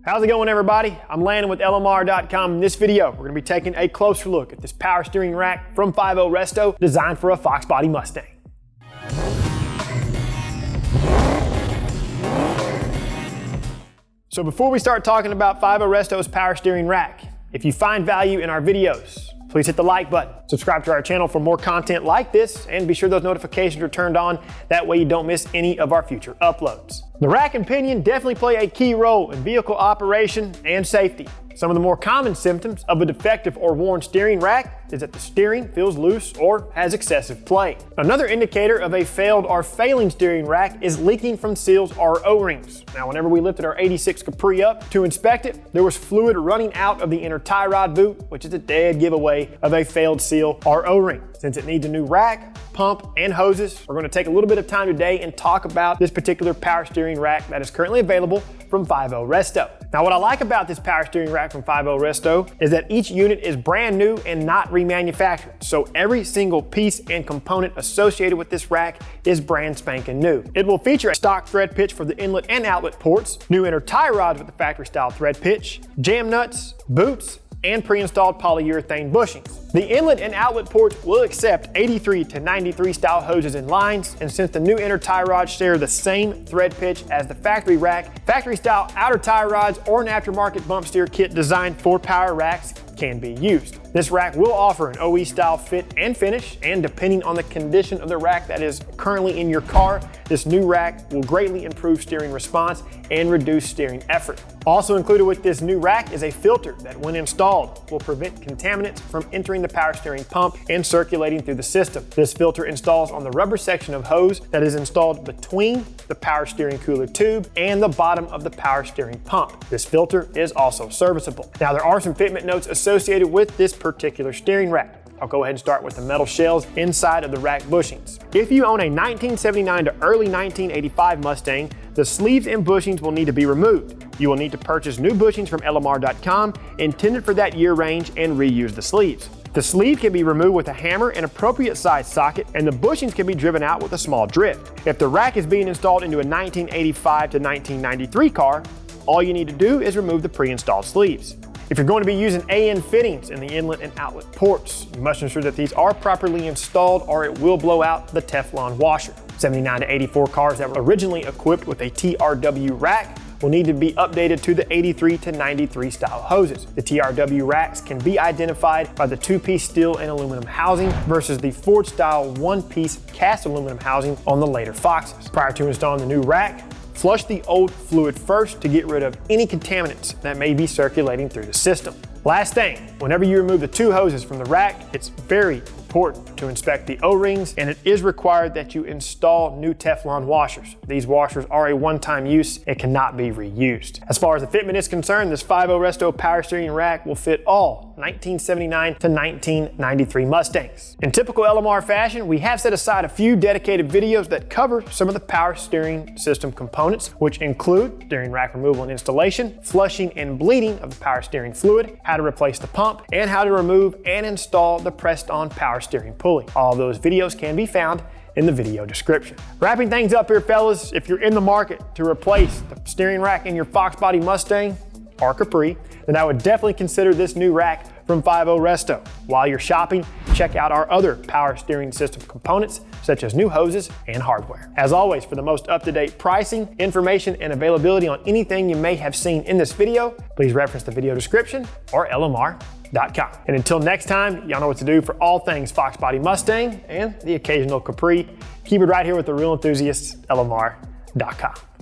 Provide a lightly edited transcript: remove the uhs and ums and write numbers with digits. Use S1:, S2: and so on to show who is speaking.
S1: How's it going, everybody? I'm Landan with LMR.com. In this video, we're going to be taking a closer look at this power steering rack from 50 Resto designed for a Fox body Mustang. So before we start talking about 50 Resto's power steering rack, if you find value in our videos, please hit the like button. Subscribe to our channel for more content like this, and be sure those notifications are turned on. That way you don't miss any of our future uploads. The rack and pinion definitely play a key role in vehicle operation and safety. Some of the more common symptoms of a defective or worn steering rack is that the steering feels loose or has excessive play. Another indicator of a failed or failing steering rack is leaking from seals or O-rings. Now, whenever we lifted our 86 Capri up to inspect it, there was fluid running out of the inner tie rod boot, which is a dead giveaway of a failed seal or O-ring. Since it needs a new rack, pump, and hoses, we're going to take a little bit of time today and talk about this particular power steering rack that is currently available from 50 Resto. Now, what I like about this power steering rack from 50 Resto is that each unit is brand new and not remanufactured. So every single piece and component associated with this rack is brand spanking new. It will feature a stock thread pitch for the inlet and outlet ports, new inner tie rods with the factory style thread pitch, jam nuts, boots, and pre-installed polyurethane bushings. The inlet and outlet ports will accept 83 to 93 style hoses and lines, and since the new inner tie rods share the same thread pitch as the factory rack, factory style outer tie rods or an aftermarket bump steer kit designed for power racks can be used. This rack will offer an OE style fit and finish, and depending on the condition of the rack that is currently in your car, this new rack will greatly improve steering response and reduce steering effort. Also included with this new rack is a filter that, when installed, will prevent contaminants from entering the power steering pump and circulating through the system. This filter installs on the rubber section of hose that is installed between the power steering cooler tube and the bottom of the power steering pump. This filter is also serviceable. Now, there are some fitment notes associated with this particular steering rack. I'll go ahead and start with the metal shells inside of the rack bushings. If you own a 1979 to early 1985 Mustang, the sleeves and bushings will need to be removed. You will need to purchase new bushings from LMR.com intended for that year range and reuse the sleeves. The sleeve can be removed with a hammer and appropriate size socket, and the bushings can be driven out with a small drift. If the rack is being installed into a 1985 to 1993 car, all you need to do is remove the pre-installed sleeves. If you're going to be using AN fittings in the inlet and outlet ports, you must ensure that these are properly installed or it will blow out the Teflon washer. 79 to 84 cars that were originally equipped with a TRW rack will need to be updated to the 83 to 93 style hoses. The TRW racks can be identified by the two-piece steel and aluminum housing versus the Ford style one-piece cast aluminum housing on the later Foxes. Prior to installing the new rack, flush the old fluid first to get rid of any contaminants that may be circulating through the system. Last thing, whenever you remove the two hoses from the rack, it's very important to inspect the O-rings, and it is required that you install new Teflon washers. These washers are a one-time use and cannot be reused. As far as the fitment is concerned, this 50 Resto power steering rack will fit all 1979 to 1993 Mustangs. In typical LMR fashion, we have set aside a few dedicated videos that cover some of the power steering system components, which include steering rack removal and installation, flushing and bleeding of the power steering fluid, how to replace the pump, and how to remove and install the pressed-on power steering pulley. All of those videos can be found in the video description. Wrapping things up here, fellas, if you're in the market to replace the steering rack in your Fox body Mustang or Capri, then I would definitely consider this new rack from 50 Resto. While you're shopping, check out our other power steering system components, such as new hoses and hardware. As always, for the most up-to-date pricing, information, and availability on anything you may have seen in this video, please reference the video description or LMR.com. And until next time, y'all know what to do for all things Fox body Mustang and the occasional Capri. Keep it right here with the real enthusiasts, LMR.com.